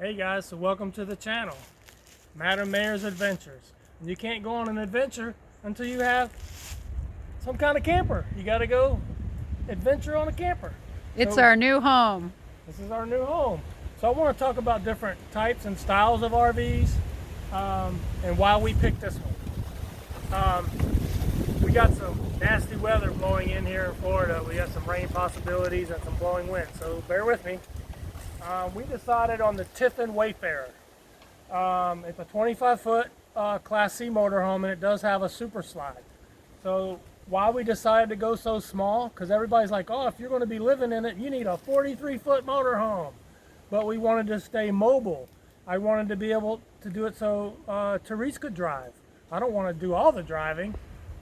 Hey guys, so welcome to the channel, Madam Mayor's Adventures. And you can't go on an adventure until you have some kind of camper. You got to go adventure on a camper. It's So our new home. this is our new home. So I want to talk about different types and styles of RVs and why we picked this one. We got some nasty weather blowing in here in Florida. We got some rain possibilities and some blowing wind, so bear with me. We decided on the Tiffin Wayfarer. It's a 25-foot Class C motorhome, and it does have a super slide. So why we decided to go so small, because everybody's like, oh, if you're going to be living in it, you need a 43-foot motorhome. But we wanted to stay mobile. I wanted to be able to do it so Therese could drive. I don't want to do all the driving.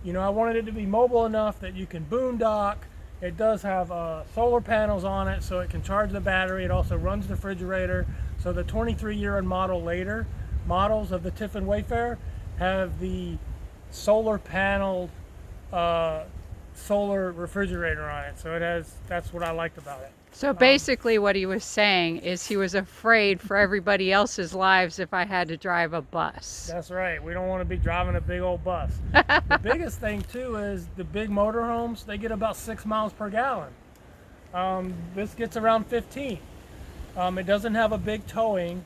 You know, I wanted it to be mobile enough that you can boondock. It does have solar panels on it, so it can charge the battery. It also runs the refrigerator. So the 23-year and later models of the Tiffin Wayfarer have the solar paneled solar refrigerator on it. So it has. That's what I liked about it. So basically what he was saying is he was afraid for everybody else's lives if I had to drive a bus. That's right. We don't want to be driving a big old bus. The biggest thing too is the big motorhomes, they get about 6 miles per gallon. This gets around 15. It doesn't have a big towing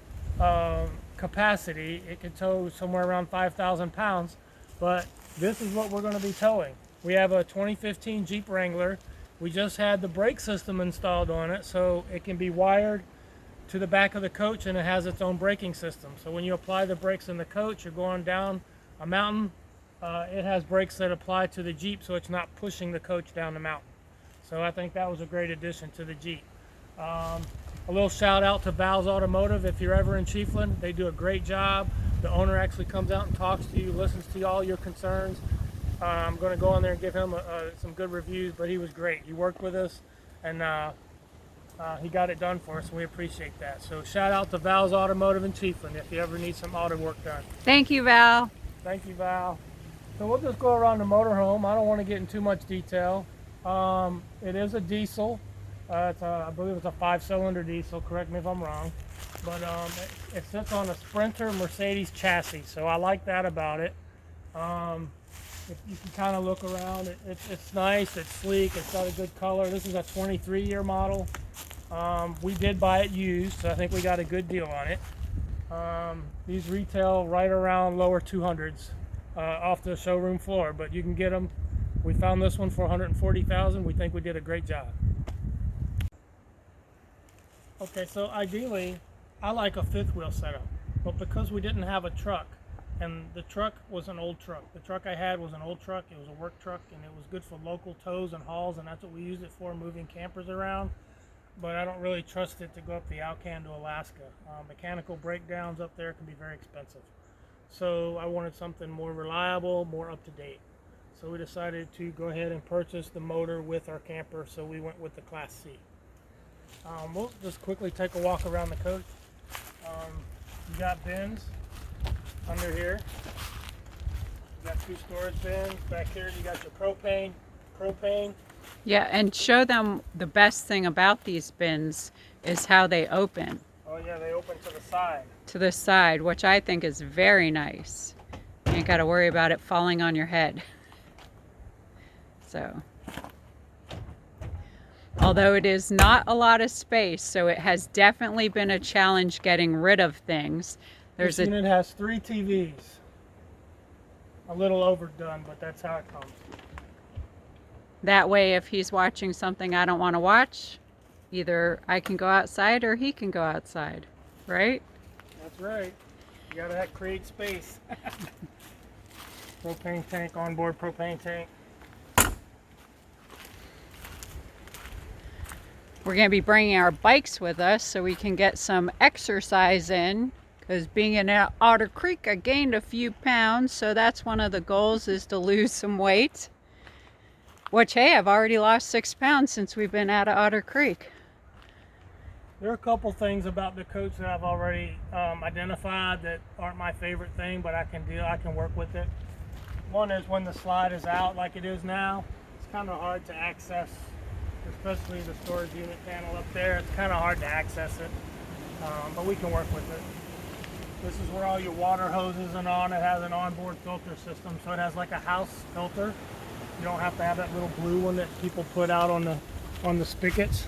capacity. It can tow somewhere around 5,000 pounds, but this is what we're going to be towing. We have a 2015 Jeep Wrangler. We just had the brake system installed on it, so it can be wired to the back of the coach, and it has its own braking system. So when you apply the brakes in the coach, you're going down a mountain, it has brakes that apply to the Jeep, so it's not pushing the coach down the mountain. So I think that was a great addition to the Jeep. A little shout out to Val's Automotive. If you're ever in Chiefland, they do a great job. The owner actually comes out and talks to you, listens to all your concerns. I'm going to go on there and give him some good reviews, but he was great. He worked with us, and he got it done for us, and we appreciate that. So shout out to Val's Automotive in Chiefland if you ever need some auto work done. Thank you, Val. Thank you, Val. So we'll just go around the motorhome. I don't want to get in too much detail. It is a diesel. I believe it's a 5-cylinder diesel. Correct me if I'm wrong. But it sits on a Sprinter Mercedes chassis, so I like that about it. If you can kind of look around, it's nice, it's sleek, it's got a good color. This is a 23-year model. We did buy it used, so I think we got a good deal on it. These retail right around lower 200s off the showroom floor, but you can get them. We found this one for $140,000. We think we did a great job. Okay, so ideally, I like a fifth wheel setup, but because we didn't have a truck, and the truck was an old truck. The truck I had was an old truck. It was a work truck, and it was good for local tows and hauls, and that's what we used it for, moving campers around. But I don't really trust it to go up the Alcan to Alaska. Mechanical breakdowns up there can be very expensive. So I wanted something more reliable, more up to date. So we decided to go ahead and purchase the motor with our camper, so we went with the Class C. We'll just quickly take a walk around the coach. You got bins under here. You got 2 storage bins. Back here you got your propane. Yeah, and show them the best thing about these bins is how they open. Oh yeah, they open to the side. To the side, which I think is very nice. You ain't got to worry about it falling on your head. So, although it is not a lot of space, so it has definitely been a challenge getting rid of things. This unit has 3 TVs. A little overdone, but that's how it comes. That way, if he's watching something I don't want to watch, either I can go outside or he can go outside, right? That's right. You gotta create space. Propane tank, onboard propane tank. We're going to be bringing our bikes with us so we can get some exercise in. Because being in Otter Creek, I gained a few pounds, so that's one of the goals, is to lose some weight. Which, hey, I've already lost 6 pounds since we've been out of Otter Creek. There are a couple things about the coach that I've already identified that aren't my favorite thing, but I can work with it. One is when the slide is out like it is now, it's kind of hard to access, especially the storage unit panel up there. It's kind of hard to access it. but we can work with it. This is where all your water hoses and on. It has an onboard filter system, so it has like a house filter. You don't have to have that little blue one that people put out on the spigots.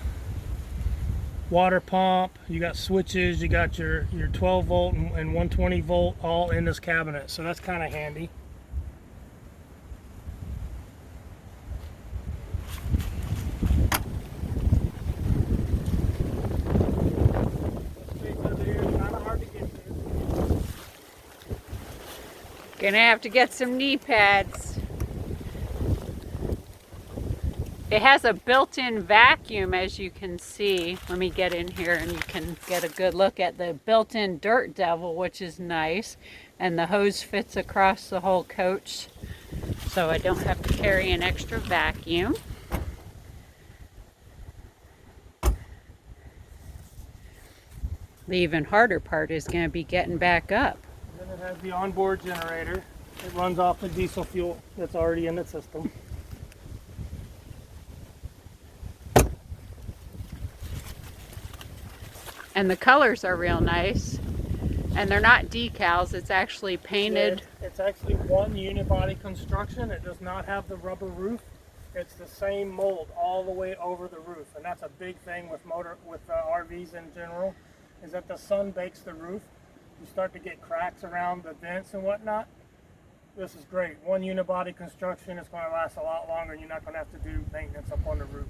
Water pump, you got switches, you got your 12 volt and 120 volt all in this cabinet, so that's kind of handy. This space over here is kind of hard to get to. Gonna have to get some knee pads. It has a built-in vacuum, as you can see. Let me get in here and you can get a good look at the built-in Dirt Devil, which is nice. And the hose fits across the whole coach, so I don't have to carry an extra vacuum. The even harder part is going to be getting back up. Then it has the onboard generator. It runs off the diesel fuel that's already in the system. And the colors are real nice. And they're not decals, it's actually painted. It's actually one unibody construction. It does not have the rubber roof. It's the same mold all the way over the roof. And that's a big thing with RVs in general, is that the sun bakes the roof. You start to get cracks around the vents and whatnot. This is great. One unibody construction. It's going to last a lot longer. You're not going to have to do maintenance up on the roof.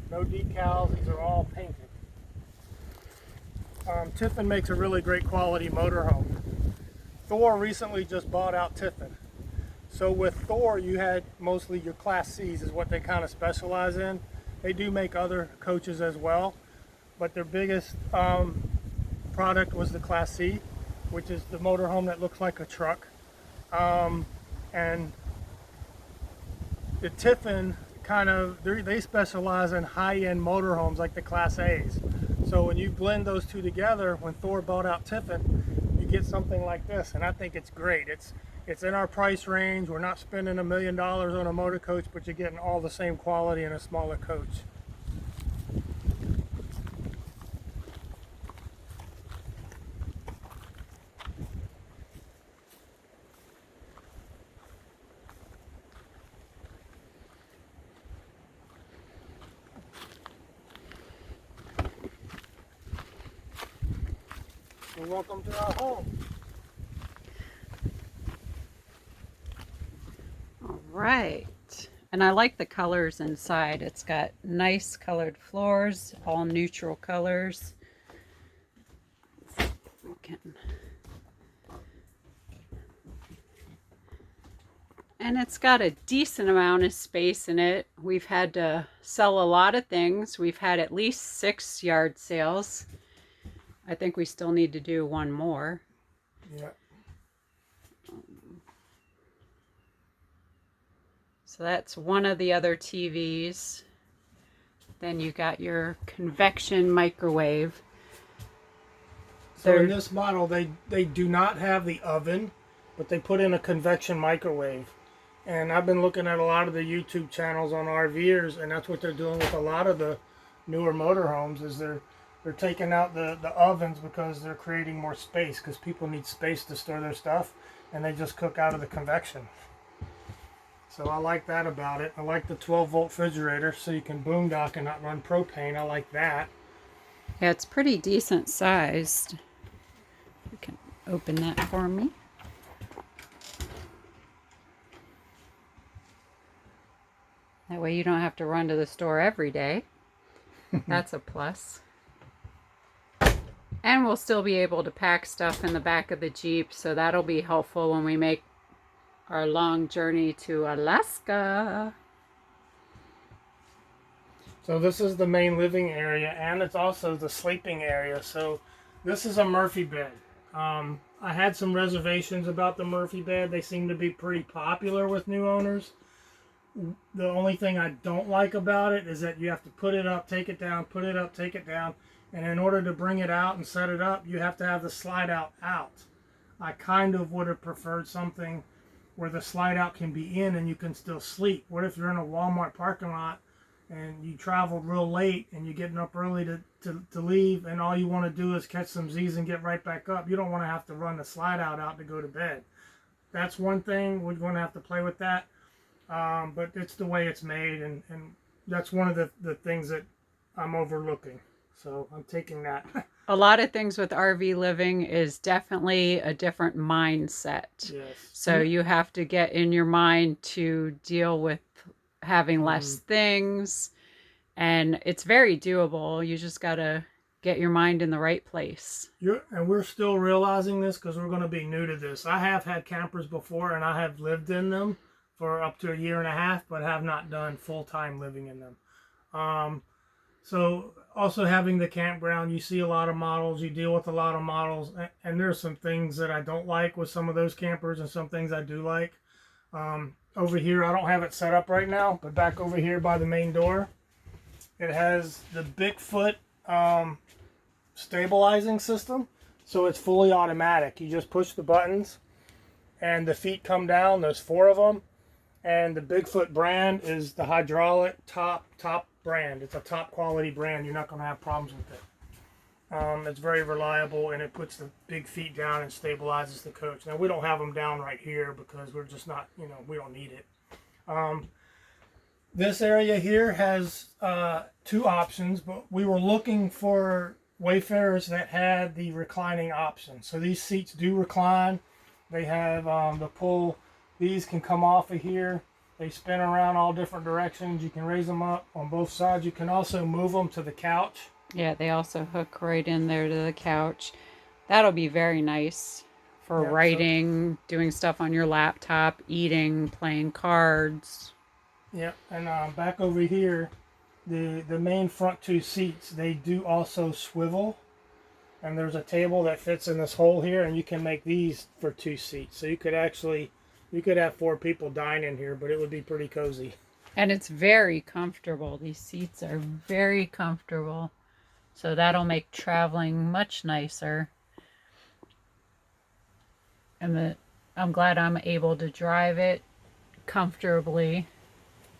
No decals. These are all painted. Tiffin makes a really great quality motorhome. Thor recently just bought out Tiffin. So with Thor, you had mostly your Class C's is what they kind of specialize in. They do make other coaches as well, but their biggest product was the Class C, which is the motorhome that looks like a truck. And the Tiffin they specialize in high-end motorhomes like the Class A's. So when you blend those two together, when Thor bought out Tiffin, you get something like this, and I think it's great. It's in our price range. We're not spending $1 million on a motor coach, but you're getting all the same quality in a smaller coach. So welcome to our home. All right. And I like the colors inside. It's got nice colored floors, all neutral colors. We can... And it's got a decent amount of space in it. We've had to sell a lot of things. We've had at least 6 yard sales. I think we still need to do one more. Yeah. So that's one of the other TVs. Then you got your convection microwave. So in this model, they do not have the oven, but they put in a convection microwave. And I've been looking at a lot of the YouTube channels on RVers, and that's what they're doing with a lot of the newer motorhomes, is they're taking out the ovens because they're creating more space, because people need space to store their stuff, and they just cook out of the convection. So I like that about it. I like the 12 volt refrigerator, so you can boondock and not run propane. I like that. Yeah, it's pretty decent sized. You can open that for me. That way you don't have to run to the store every day. That's a plus. And we'll still be able to pack stuff in the back of the Jeep, so that'll be helpful when we make our long journey to Alaska. So this is the main living area, and it's also the sleeping area. So this is a Murphy bed. I had some reservations about the Murphy bed. They seem to be pretty popular with new owners. The only thing I don't like about it is that you have to put it up, take it down, put it up, take it down. And in order to bring it out and set it up, you have to have the slide out. I kind of would have preferred something where the slide out can be in and you can still sleep. What if you're in a Walmart parking lot and you traveled real late and you're getting up early to leave, and all you want to do is catch some Z's and get right back up, you don't want to have to run the slide out to go to bed. That's one thing. We're going to have to play with that. But it's the way it's made, and that's one of the things that I'm overlooking. So I'm taking that. A lot of things with RV living is definitely a different mindset. Yes. So you have to get in your mind to deal with having less things, and it's very doable. You just got to get your mind in the right place. And we're still realizing this because we're going to be new to this. I have had campers before, and I have lived in them for up to a year and a half, but have not done full-time living in them. So also having the campground, you see a lot of models, you deal with a lot of models, and there's some things that I don't like with some of those campers and some things I do like. Over here, I don't have it set up right now, but back over here by the main door, it has the Bigfoot stabilizing system. So it's fully automatic. You just push the buttons and the feet come down. There's 4 of them. And the Bigfoot brand is the hydraulic top brand. It's a top quality brand. You're not going to have problems with it. It's very reliable, and it puts the big feet down and stabilizes the coach. Now, we don't have them down right here because we're just not, we don't need it. This area here has 2 options, but we were looking for Wayfarers that had the reclining option. So these seats do recline. They have the pull. These can come off of here. They spin around all different directions. You can raise them up on both sides. You can also move them to the couch. Yeah, they also hook right in there to the couch. That'll be very nice for writing, doing stuff on your laptop, eating, playing cards. Yeah, and back over here, the main front 2 seats, they do also swivel. And there's a table that fits in this hole here, and you can make these for 2 seats. So you could have 4 people dine in here, but it would be pretty cozy. And it's very comfortable. These seats are very comfortable. So that'll make traveling much nicer. And I'm glad I'm able to drive it comfortably.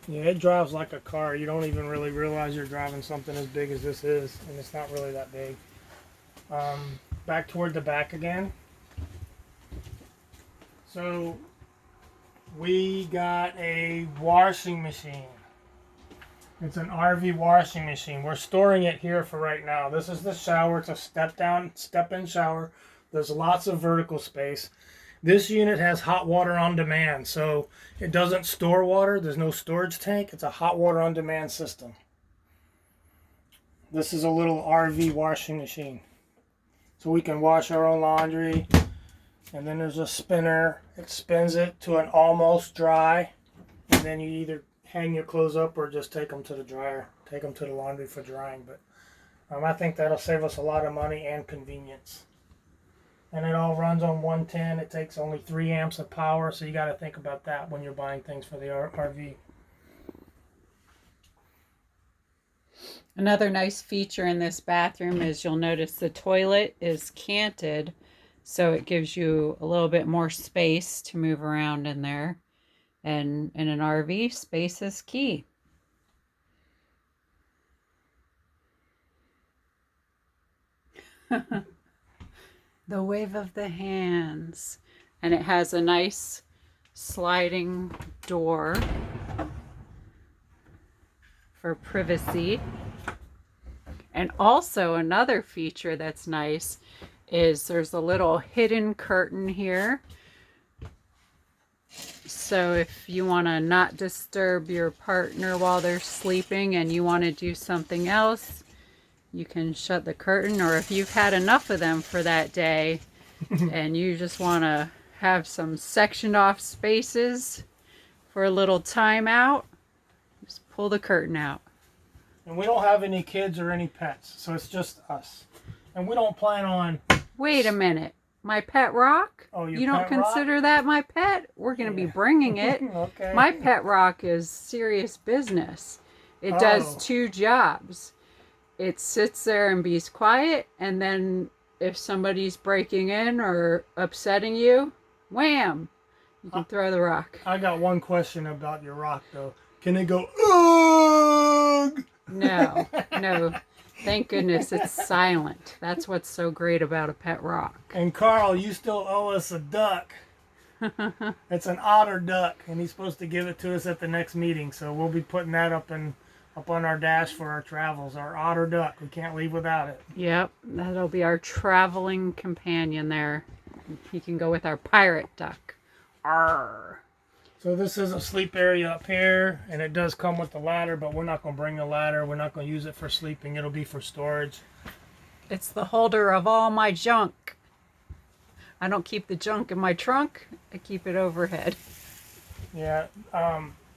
Yeah, it drives like a car. You don't even really realize you're driving something as big as this is, and it's not really that big. Back toward the back again. So we got a washing machine. It's an RV washing machine. We're storing it here for right now. This is the shower. It's a step-in shower. There's lots of vertical space. This unit has hot water on demand, so it doesn't store water. There's no storage tank. It's a hot water on demand system. This is a little RV washing machine. So we can wash our own laundry. And then there's a spinner. It spins it to an almost dry. And then you either hang your clothes up or just take them to the dryer. Take them to the laundry for drying. But I think that'll save us a lot of money and convenience. And it all runs on 110. It takes only 3 amps of power. So you got to think about that when you're buying things for the RV. Another nice feature in this bathroom is you'll notice the toilet is canted, so it gives you a little bit more space to move around in there. And in an RV, space is key. The wave of the hands. And it has a nice sliding door for privacy. And also another feature that's nice is there's a little hidden curtain here. So if you want to not disturb your partner while they're sleeping and you want to do something else, you can shut the curtain. Or if you've had enough of them for that day and you just want to have some sectioned off spaces for a little time out, just pull the curtain out. And we don't have any kids or any pets, so it's just us. And we don't plan on... Wait a minute. My pet rock? Oh, your You don't pet consider rock? that my pet? We're going to be bringing it. Okay. My pet rock is serious business. It does 2 jobs. It sits there and be quiet, and then if somebody's breaking in or upsetting you, wham! You can throw the rock. I got one question about your rock, though. Can it go, oh, No, no. Thank goodness it's silent. That's what's so great about a pet rock. And Carl, you still owe us a duck. It's an otter duck, and he's supposed to give it to us at the next meeting. So we'll be putting that up on our dash for our travels. Our otter duck. We can't leave without it. Yep, that'll be our traveling companion there. He can go with our pirate duck. Arr. So this is a sleep area up here, and it does come with the ladder, but we're not going to bring the ladder. We're not going to use it for sleeping. It'll be for storage. It's the holder of all my junk. I don't keep the junk in my trunk. I keep it overhead. Yeah,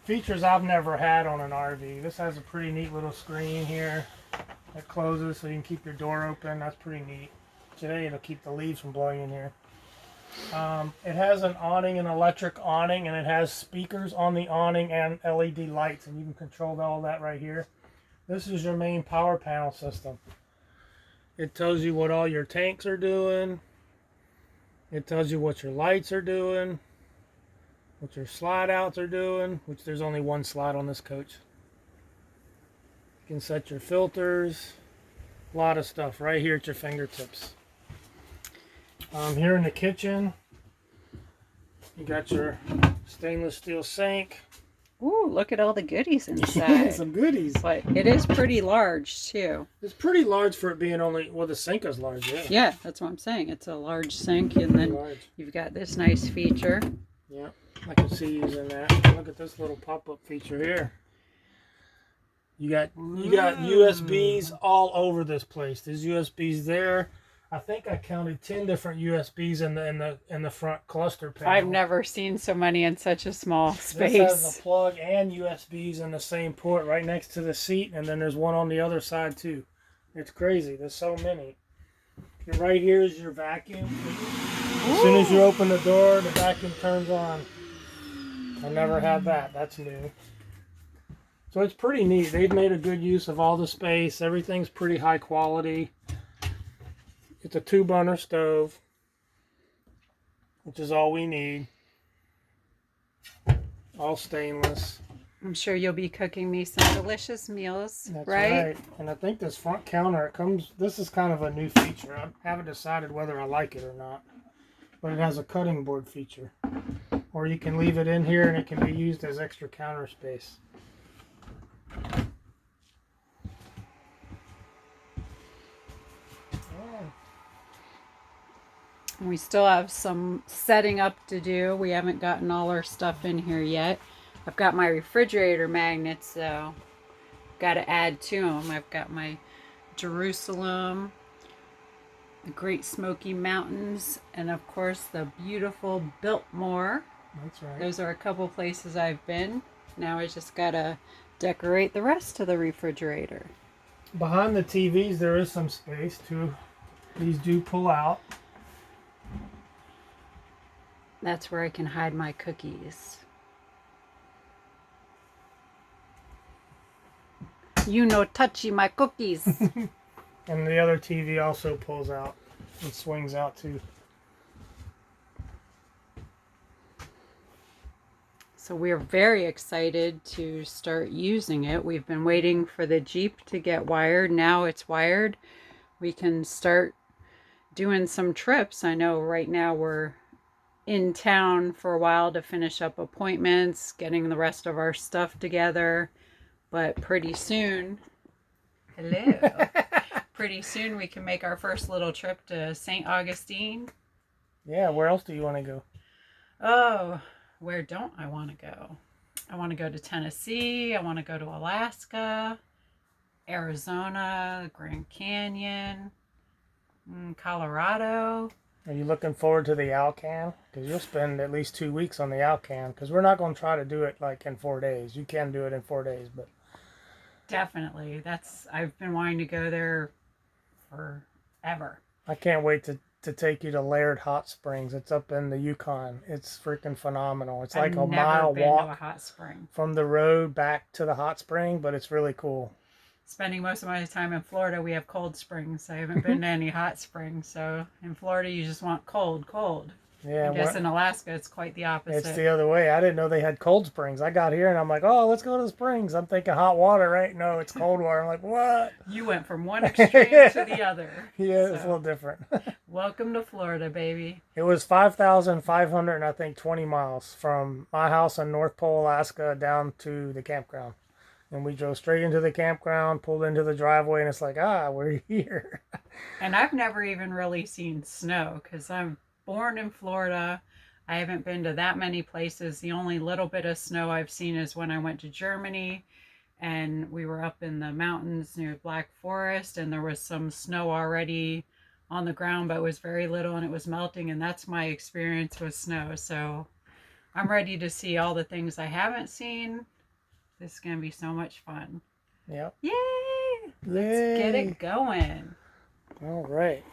features I've never had on an RV. This has a pretty neat little screen here that closes so you can keep your door open. That's pretty neat. Today it'll keep the leaves from blowing in here. It has an awning, an electric awning, and it has speakers on the awning and LED lights, and you can control all that right here. This is your main power panel system. It tells you what all your tanks are doing. It tells you what your lights are doing, what your slide outs are doing, which there's only one slide on this coach. You can set your filters, a lot of stuff right here at your fingertips. Here in the kitchen, you got your stainless steel sink. Ooh, look at all the goodies inside. Some goodies. But it is pretty large too. It's pretty large for it being only, well, the sink is large, yeah. Yeah, that's what I'm saying. It's a large sink, and then Large. you've got this nice feature. Yeah, I can see using that. Look at this little pop-up feature here. You got USBs all over this place. There's USBs there. I think I counted 10 different USBs in the front cluster panel. I've never seen so many in such a small space. This has a plug and USBs in the same port right next to the seat, and then there's one on the other side too. It's crazy. There's so many. And right here is your vacuum. As soon as you open the door, the vacuum turns on. I never had that. That's new. So it's pretty neat. They've made a good use of all the space. Everything's pretty high quality. It's a 2-burner stove, which is all we need. All stainless. I'm sure you'll be cooking me some delicious meals, That's right? And I think this front counter, this is kind of a new feature. I haven't decided whether I like it or not. But it has a cutting board feature. Or you can leave it in here and it can be used as extra counter space. We still have some setting up to do. We haven't gotten all our stuff in here yet. I've got my refrigerator magnets, though. Got to add to them. I've got my Jerusalem, the Great Smoky Mountains, and of course the beautiful Biltmore. That's right. Those are a couple places I've been. Now I just got to decorate the rest of the refrigerator. Behind the TVs there is some space too. These do pull out. That's where I can hide my cookies. You no touchy my cookies. And the other TV also pulls out and swings out too. So we're very excited to start using it. We've been waiting for the Jeep to get wired. Now it's wired. We can start doing some trips. I know right now we're in town for a while to finish up appointments, getting the rest of our stuff together. But pretty soon, pretty soon we can make our first little trip to St. Augustine. Yeah, where else do you want to go? Oh, where don't I want to go? I want to go to Tennessee. I want to go to Alaska, Arizona, Grand Canyon, Colorado. Are you looking forward to the Alcan? Because you'll spend at least 2 weeks on the Alcan. Because we're not going to try to do it like in 4 days. You can do it in 4 days, but Definitely. I've been wanting to go there forever. I can't wait to take you to Laird Hot Springs. It's up in the Yukon. It's freaking phenomenal. It's like a mile been to a walk hot spring. from the road back to the hot spring, but it's really cool. Spending most of my time in Florida, we have cold springs. I haven't been to any hot springs. So in Florida, you just want cold, cold. Yeah, I guess in Alaska it's quite the opposite. it's the other way. I didn't know they had cold springs. I got here and I'm like, oh, let's go to the springs. I'm thinking hot water, right? No, it's cold water. I'm like, what? You went from one extreme to the other. Yeah, So, it's a little different. welcome to Florida, baby. It was 5,500 and I think 20 miles from my house in North Pole, Alaska, down to the campground. And we drove straight into the campground, pulled into the driveway, and it's like, we're here. And I've never even really seen snow because I'm born in Florida. I haven't been to that many places. The only little bit of snow I've seen is when I went to Germany and we were up in the mountains near Black Forest and there was some snow already on the ground, but it was very little and it was melting, and that's my experience with snow. So I'm ready to see all the things I haven't seen. This is going to be so much fun. Yep. Yay! Let's get it going. All right.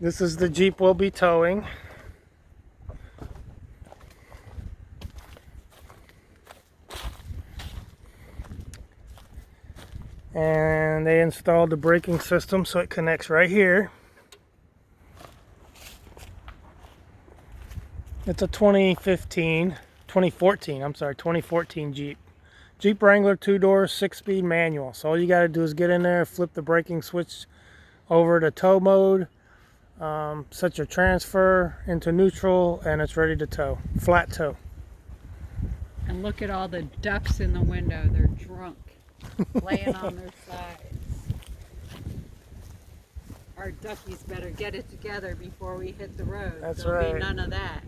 This is the Jeep we'll be towing. And they installed the braking system so it connects right here. It's a 2014 Jeep. Jeep Wrangler 2-door, 6-speed manual. So all you got to do is get in there, flip the braking switch over to tow mode, set your transfer into neutral, and it's ready to tow. Flat tow. And look at all the ducks in the window. They're drunk, laying on their sides. Our duckies better get it together before we hit the road. That's There'll right. be none of that.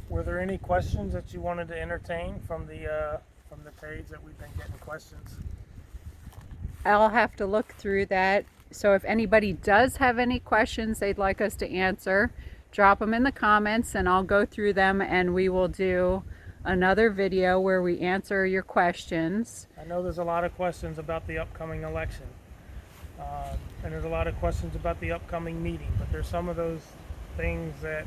Were there any questions that you wanted to entertain from the page that we've been getting questions? I'll have to look through that. So if anybody does have any questions they'd like us to answer, drop them in the comments and I'll go through them and we will do another video where we answer your questions. I know there's a lot of questions about the upcoming election. And there's a lot of questions about the upcoming meeting, but there's some of those things that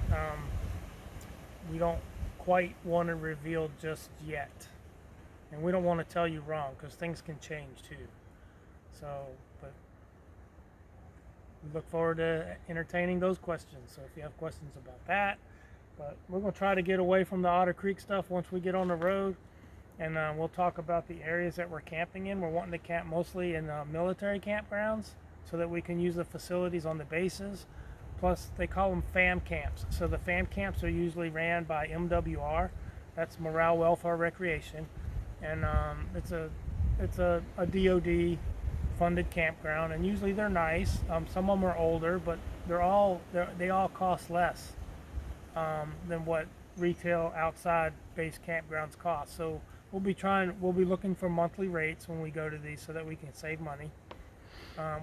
we don't quite want to reveal just yet. And we don't want to tell you wrong because things can change too. So, but we look forward to entertaining those questions. So if you have questions about that, but we're going to try to get away from the Otter Creek stuff once we get on the road. And we'll talk about the areas that we're camping in. We're wanting to camp mostly in military campgrounds so that we can use the facilities on the bases. Plus, they call them FAM camps. So the FAM camps are usually ran by MWR. That's Morale, Welfare, Recreation. And it's a DOD funded campground. And usually they're nice. Some of them are older, but they all cost less than what retail outside base campgrounds cost. So we'll be looking for monthly rates when we go to these so that we can save money.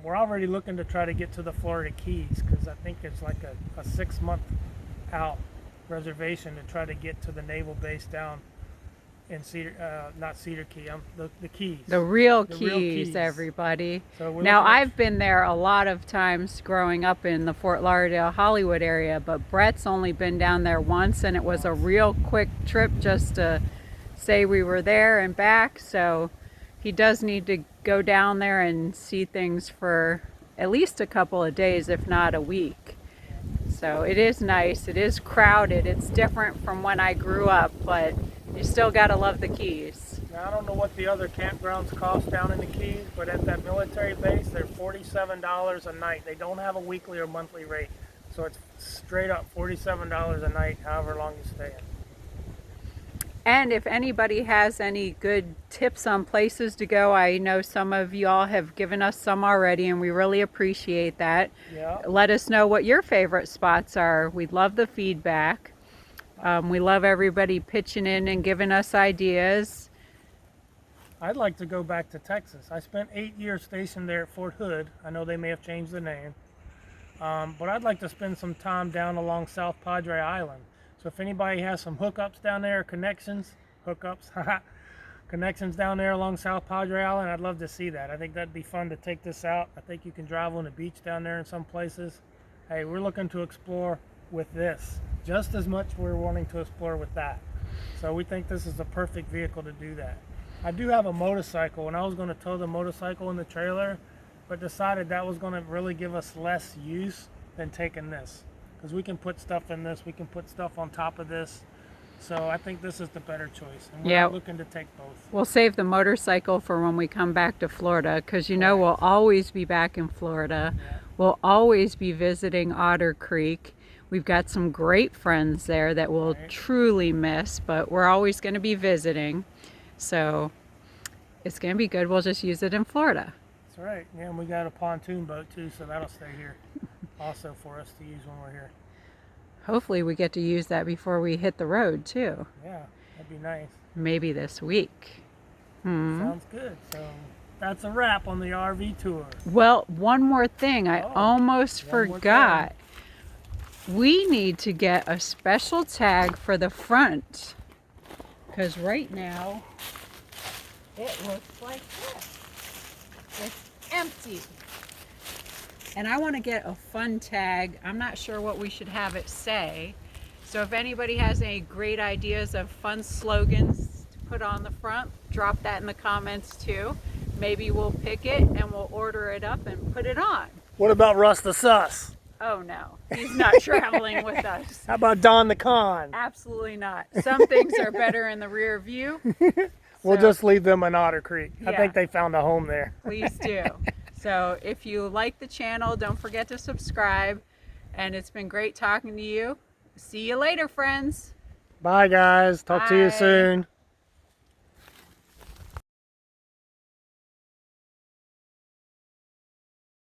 We're already looking to try to get to the Florida Keys because I think it's like a 6-month out reservation to try to get to the naval base down in not Cedar Key, the Keys. The real real Keys, Keys. everybody. So Now, I've been there a lot of times growing up in the Fort Lauderdale, Hollywood area, but Brett's only been down there once, and it was a real quick trip just to say we were there and back. So he does need to go down there and see things for at least a couple of days, if not a week. So it is nice. It is crowded. It's different from when I grew up, but you still gotta love the Keys. Now, I don't know what the other campgrounds cost down in the Keys, but at that military base, they're $47 a night. They don't have a weekly or monthly rate. So it's straight up $47 a night, however long you stay in. And if anybody has any good tips on places to go, I know some of y'all have given us some already, and we really appreciate that. Yeah. Let us know what your favorite spots are. We'd love the feedback. We love everybody pitching in and giving us ideas. I'd like to go back to Texas. I spent 8 years stationed there at Fort Hood. I know they may have changed the name. But I'd like to spend some time down along South Padre Island. So if anybody has some hookups down there, connections down there along South Padre Island, I'd love to see that. I think that'd be fun to take this out. I think you can drive on the beach down there in some places. Hey, we're looking to explore with this. just as much we're wanting to explore with that. So we think this is the perfect vehicle to do that. I do have a motorcycle, and I was going to tow the motorcycle in the trailer, but decided that was going to really give us less use than taking this, because we can put stuff in this, we can put stuff on top of this. So I think this is the better choice, and we're Yeah. not looking to take both. We'll save the motorcycle for when we come back to Florida, because you know we'll always be back in Florida. Yeah. We'll always be visiting Otter Creek. We've got some great friends there that we'll Right. truly miss, but we're always going to be visiting. So it's going to be good. We'll just use it in Florida. That's right. Yeah, and we got a pontoon boat too, so that'll stay here also for us to use when we're here. Hopefully we get to use that before we hit the road too. Yeah, that'd be nice. Maybe this week. Sounds good. So that's a wrap on the RV tour. Well, one more thing. I Oh, almost one more forgot. We need to get a special tag for the front, because right now it looks like this. It's empty. And I want to get a fun tag. I'm not sure what we should have it say. So if anybody has any great ideas of fun slogans to put on the front, drop that in the comments too. Maybe we'll pick it and we'll order it up and put it on. What about Russ the Sus? Oh no, he's not traveling with us. How about Don the Con? Absolutely not. Some things are better in the rear view. We'll So, just leave them in Otter Creek. I Yeah. think they found a home there. please do. So if you like the channel, don't forget to subscribe. And it's been great talking to you. See you later, friends. Bye, guys. Talk to you Bye. soon.